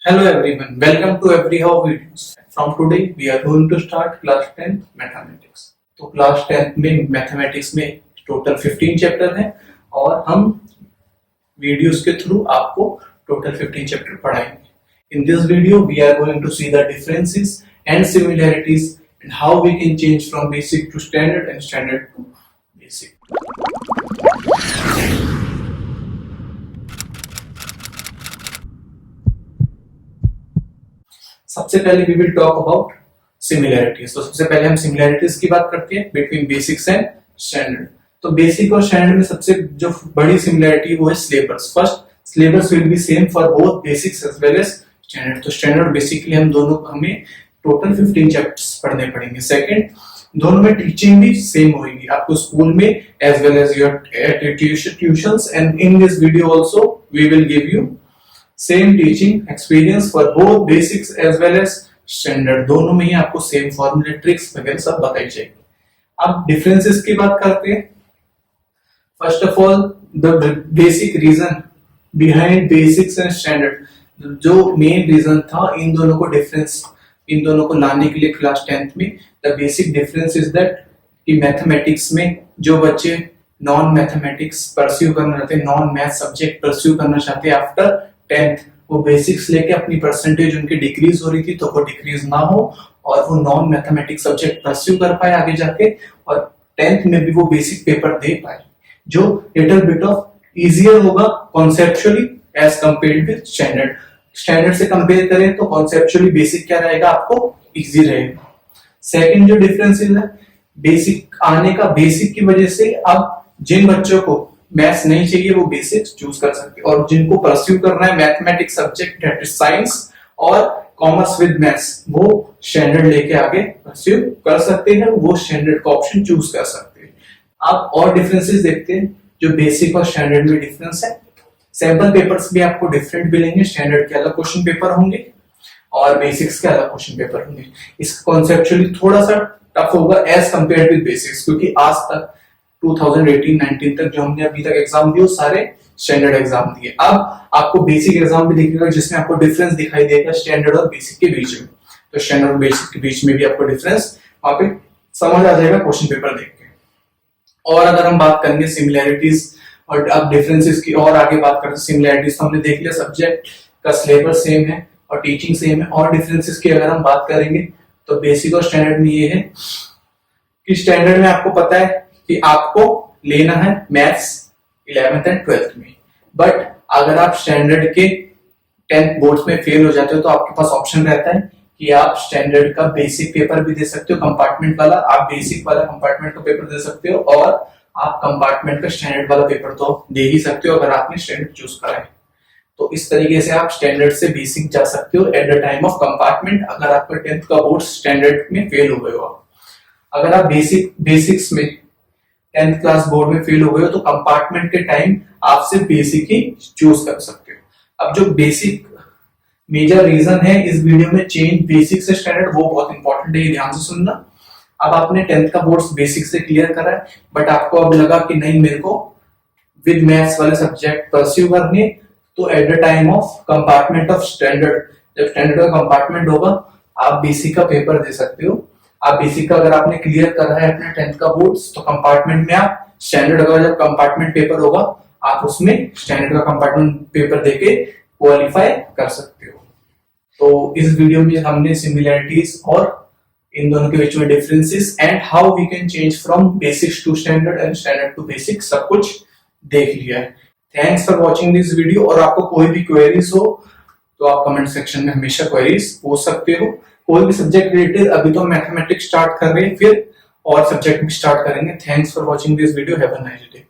Hello everyone, welcome to EveryHow videos. From today we are going to start class 10 mathematics. तो class 10 में mathematics में total 15 chapter हैं और हम videos के थ्रू आपको total 15 चैप्टर पढ़ाएंगे. In this video we are going to see the differences and similarities and how we can change from basic to standard and standard to basic. सबसे पहले we will talk about similarities. तो सबसे पहले हम similarities की बात करते हैं बिटवीन बेसिक्स एंड स्टैंडर्ड. तो बेसिक और स्टैंडर्ड में सबसे जो बड़ी सिमिलैरिटी वो है syllabus. First, syllabus will be same for both basics as well as standard. तो स्टैंडर्ड बेसिकली हमें टोटल 15 चैप्टर्स पढ़ने पड़ेंगे. सेकंड, दोनों में टीचिंग भी सेम होगी आपको स्कूल में as well as your tuitions. And in this video also we will give you same teaching experience for both basics as well as standard. दोनों में ही आपको सेम फॉर्मूले ट्रिक्स वगैरह सब बताई जाएगी. अब डिफरेंसेस की बात करते हैं. First of all the basic reason behind basics and standard. जो मेन रीजन था इन दोनों को लाने के लिए क्लास 10th में, the basic difference is that कि मैथमेटिक्स में जो बच्चे नॉन मैथमेटिक्स परस्यू करना चाहते हैं, नॉन मैथ सब्जेक्ट परस्यू करना चाहते हैं आफ्टर 10th, वो बेसिक्स लेके अपनी परसेंटेज उनकी डिक्रीज हो रही थी तो वो डिक्रीज ना हो और वो नॉन मैथमेटिक्स सब्जेक्ट परस्यू कर पाए आगे जाके और 10th में भी वो बेसिक पेपर दे पाए जो लिटिल बिट ऑफ इजियर होगा conceptually as compared with standard. Standard से कंपेयर करें तो कॉन्सेप्चुअली बेसिक क्या रहेगा, आपको इजी रहेगा. सेकंड जो डिफरेंस है बेसिक आने का, बेसिक की वजह से अब जिन बच्चों को मैथ्स नहीं चाहिए वो बेसिक्स चूज कर सकते हैं और जिनको परस्यू करना है mathematics subject that is science और कॉमर्स विद मैथ्स वो स्टैंडर्ड लेके आगे परस्यू कर सकते हैं, वो स्टैंडर्ड का ऑप्शन चूज कर सकते हैं. आप और डिफरेंसेस देखते हैं जो बेसिक और स्टैंडर्ड में डिफरेंस है. सैंपल पेपर्स भी आपको डिफरेंट मिलेंगे. स्टैंडर्ड के अलग क्वेश्चन पेपर होंगे और बेसिक्स के अलग क्वेश्चन पेपर होंगे. इसका कॉन्सेप्चुअली थोड़ा सा टफ होगा एज कंपेयर विद बेसिक्स क्योंकि आज तक 2018-19 तक जो हमने अभी तक एग्जाम दिए सारे स्टैंडर्ड एग्जाम दिए. अब आपको बेसिक एग्जाम भी दिखेगा जिसमें आपको डिफरेंस दिखाई देगा स्टैंडर्ड और बेसिक के बीच में. तो स्टैंडर्ड और बेसिक के बीच में भी आपको डिफरेंस वहां पे समझ आ जाएगा क्वेश्चन पेपर देख के. और अगर हम बात करेंगे सिमिलैरिटीज और अब डिफरेंसेस की और आगे बात करते हैं. सिमिलैरिटीज तो हमने देख लिया, सब्जेक्ट का सिलेबस सेम है और टीचिंग सेम है. और डिफरेंसेस की अगर हम बात करेंगे तो बेसिक और स्टैंडर्ड में ये है कि स्टैंडर्ड में आपको पता है कि आपको लेना है मैथ्स 11th एंड 12th में, बट अगर आप स्टैंडर्ड के 10th बोर्ड्स में फेल हो जाते हो तो आपके पास ऑप्शन रहता है कि आप स्टैंडर्ड का बेसिक पेपर भी दे सकते हो, कंपार्टमेंट वाला. आप बेसिक वाला कंपार्टमेंट का पेपर दे सकते हो और आप कंपार्टमेंट का स्टैंडर्ड वाला पेपर तो दे ही सकते हो अगर आपने स्टैंडर्ड चूज करा है. तो इस तरीके से आप स्टैंडर्ड से बेसिक जा सकते हो at the time of compartment अगर आपका 10th का बोर्ड स्टैंडर्ड में फेल हो गए हो. अगर आप बेसिक्स में 10th क्लास बोर्ड में फेल हो गए हो तो कंपार्टमेंट के टाइम आप सिर्फ बेसिक ही चूज कर सकते हो. अब जो बेसिक मेजर रीजन है इस वीडियो में चेंज बेसिक से स्टैंडर्ड, वो बहुत इंपॉर्टेंट है, ध्यान से सुनना. अब आपने 10th का बोर्ड बेसिक से क्लियर करा है बट आपको अब लगा कि नहीं मेरे को विद मैथ्स वाले सब्जेक्ट परस्यू करने, तो at the time of compartment of standard, जब स्टैंडर्ड का कंपार्टमेंट होगा आप बेसिक का पेपर दे सकते हो. आप बेसिक का अगर आपने क्लियर करा है अपने 10th का बोर्ड्स तो कंपार्टमेंट में आप स्टैंडर्ड का जब कंपार्टमेंट पेपर होगा आप उसमें स्टैंडर्ड का कंपार्टमेंट पेपर देके क्वालिफाई कर सकते हो. तो इस वीडियो में हमने सिमिलैरिटीज और इन दोनों के बीच में differences and how we can change from basics to standard and standard to basic सब कुछ देख लिया है. Thanks for watching this video. और आपको कोई भी क्वेरीज हो तो आप कमेंट सेक्शन में हमेशा क्वेरीज पूछ सकते हो. कोई भी सब्जेक्ट रिलेटेड. अभी तो मैथमेटिक्स स्टार्ट कर रहे हैं, फिर और सब्जेक्ट भी स्टार्ट करेंगे. Thanks for watching this video. Have a nice day.